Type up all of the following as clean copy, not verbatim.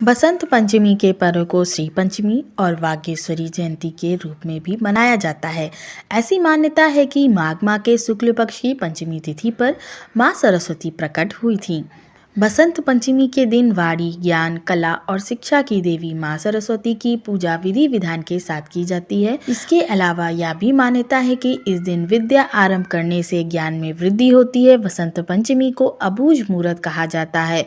बसंत पंचमी के पर्व को श्री पंचमी और वागेश्वरी जयंती के रूप में भी मनाया जाता है। ऐसी मान्यता है कि माघ माह के शुक्ल पक्ष की पंचमी तिथि पर मां सरस्वती प्रकट हुई थी। बसंत पंचमी के दिन वाणी, ज्ञान, कला और शिक्षा की देवी मां सरस्वती की पूजा विधि विधान के साथ की जाती है। इसके अलावा यह भी मान्यता है कि इस दिन विद्या आरंभ करने से ज्ञान में वृद्धि होती है। बसंत पंचमी को अबूझ मुहूर्त कहा जाता है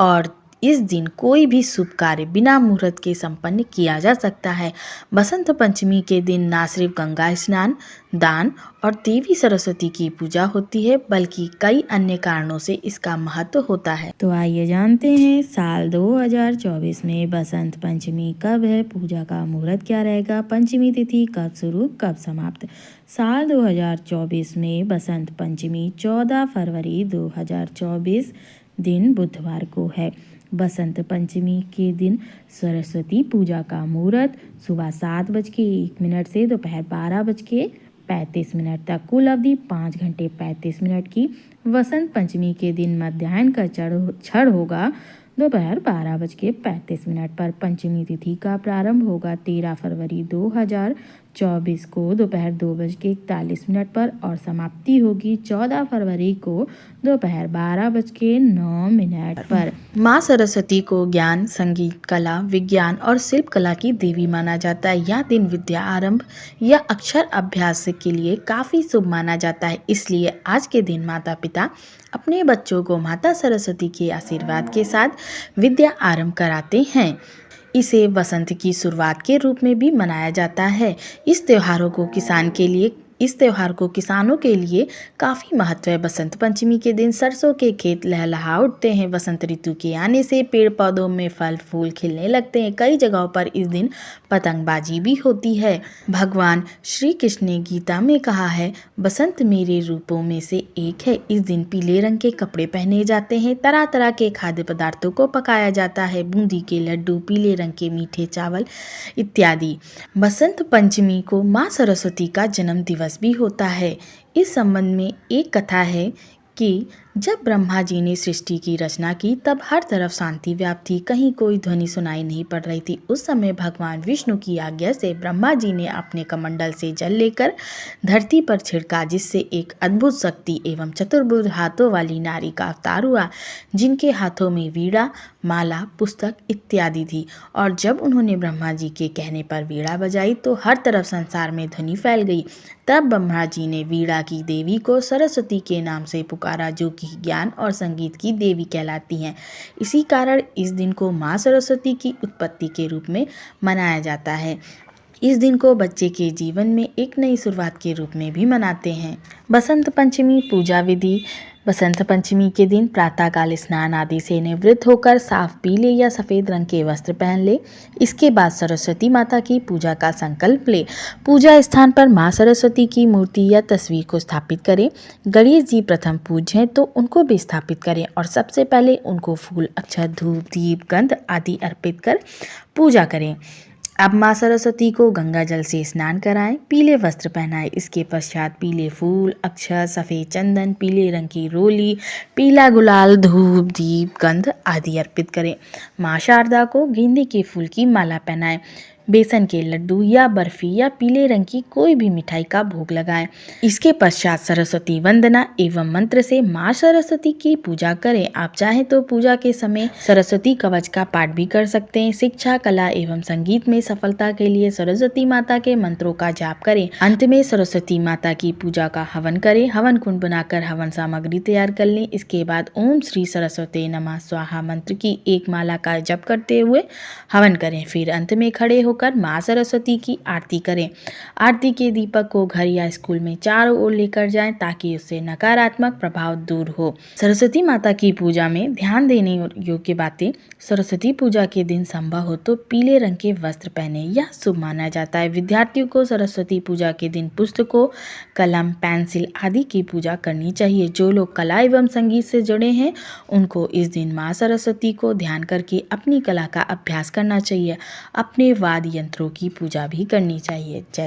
और इस दिन कोई भी शुभ कार्य बिना मुहूर्त के संपन्न किया जा सकता है। बसंत पंचमी के दिन न सिर्फ गंगा स्नान, दान और देवी सरस्वती की पूजा होती है, बल्कि कई अन्य कारणों से इसका महत्व होता है। तो आइए जानते हैं साल 2024 में बसंत पंचमी कब है, पूजा का मुहूर्त क्या रहेगा, पंचमी तिथि कब शुरू कब समाप्त। साल 2024 में बसंत पंचमी 14 फरवरी 2024 दिन बुधवार को है। बसंत पंचमी के दिन सरस्वती पूजा का मुहूर्त सुबह 7:01 से दोपहर 12:35 तक, कुल अवधि 5 घंटे 35 मिनट की। वसंत पंचमी के दिन मध्याह्न का क्षण होगा दोपहर 12:35 पर। पंचमी तिथि का प्रारंभ होगा 13 फरवरी 2024 को दोपहर 2:41 पर और समाप्ति होगी 14 फरवरी को दोपहर 12:09 पर। माँ सरस्वती को ज्ञान, संगीत, कला, विज्ञान और शिल्प कला की देवी माना जाता है। यह दिन विद्या आरंभ या अक्षर अभ्यास के लिए काफ़ी शुभ माना जाता है। इसलिए आज के दिन माता पिता अपने बच्चों को माता सरस्वती के आशीर्वाद के साथ विद्या आरंभ कराते हैं। इसे वसंत की शुरुआत के रूप में भी मनाया जाता है। इस त्योहार को किसानों के लिए काफ़ी महत्व है। बसंत पंचमी के दिन सरसों के खेत लहलहा उठते हैं। बसंत ऋतु के आने से पेड़ पौधों में फल फूल खिलने लगते हैं। कई जगहों पर इस दिन पतंगबाजी भी होती है। भगवान श्री कृष्ण ने गीता में कहा है, बसंत मेरे रूपों में से एक है। इस दिन पीले रंग के कपड़े पहने जाते हैं। तरह तरह के खाद्य पदार्थों को पकाया जाता है, बूंदी के लड्डू, पीले रंग के मीठे चावल इत्यादि। बसंत पंचमी को माँ सरस्वती का जन्म दिवस भी होता है। इस संबंध में एक कथा है कि जब ब्रह्मा जी ने सृष्टि की रचना की तब हर तरफ शांति व्याप्त थी, कहीं कोई ध्वनि सुनाई नहीं पड़ रही थी। उस समय भगवान विष्णु की आज्ञा से ब्रह्मा जी ने अपने कमंडल से जल लेकर धरती पर छिड़का, जिससे एक अद्भुत शक्ति एवं चतुर्भुज हाथों वाली नारी का अवतार हुआ, जिनके हाथों में वीणा, माला, पुस्तक इत्यादि थी। और जब उन्होंने ब्रह्मा जी के कहने पर वीणा बजाई तो हर तरफ संसार में ध्वनि फैल गई। तब ब्रह्मा जी ने वीणा की देवी को सरस्वती के नाम से पुकारा, जो कि ज्ञान और संगीत की देवी कहलाती हैं। इसी कारण इस दिन को माँ सरस्वती की उत्पत्ति के रूप में मनाया जाता है। इस दिन को बच्चे के जीवन में एक नई शुरुआत के रूप में भी मनाते हैं। बसंत पंचमी पूजा विधि। बसंत पंचमी के दिन प्रातःकाल स्नान आदि से निवृत्त होकर साफ पीले या सफ़ेद रंग के वस्त्र पहन ले। इसके बाद सरस्वती माता की पूजा का संकल्प ले। पूजा स्थान पर माँ सरस्वती की मूर्ति या तस्वीर को स्थापित करें। गणेश जी प्रथम पूज्य हैं तो उनको भी स्थापित करें और सबसे पहले उनको फूल, अक्षत, धूप, दीप, गंध आदि अर्पित कर पूजा करें। अब माँ सरस्वती को गंगा जल से स्नान कराएं, पीले वस्त्र पहनाएं। इसके पश्चात पीले फूल, अक्षत, सफ़ेद चंदन, पीले रंग की रोली, पीला गुलाल, धूप, दीप, गंध आदि अर्पित करें। माँ शारदा को गेंदे के फूल की माला पहनाएं। बेसन के लड्डू या बर्फी या पीले रंग की कोई भी मिठाई का भोग लगाएं। इसके पश्चात सरस्वती वंदना एवं मंत्र से माँ सरस्वती की पूजा करें। आप चाहें तो पूजा के समय सरस्वती कवच का पाठ भी कर सकते हैं। शिक्षा, कला एवं संगीत में सफलता के लिए सरस्वती माता के मंत्रों का जाप करें। अंत में सरस्वती माता की पूजा का हवन करें। हवन कुंड बनाकर हवन सामग्री तैयार कर लें। इसके बाद ओम श्री सरस्वती नमः स्वाहा मंत्र की एक माला का जप करते हुए हवन करें। फिर अंत में खड़े होकर माँ सरस्वती की आरती करें। आरती के दीपक को घर या स्कूल में चारों ओर लेकर जाएं ताकि उससे नकारात्मक प्रभाव दूर हो। सरस्वती माता की पूजा में ध्यान देने योग्य बातें। सरस्वती पूजा के दिन संभव हो तो पीले रंग के वस्त्र पहने, यह शुभ माना जाता है। विद्यार्थियों को सरस्वती पूजा के दिन पुस्तकों, कलम, पेंसिल आदि की पूजा करनी चाहिए। जो लोग कला एवं संगीत से जुड़े हैं उनको इस दिन माँ सरस्वती को ध्यान करके अपनी कला का अभ्यास करना चाहिए। अपने वाद्य यंत्रों की पूजा भी करनी चाहिए। जय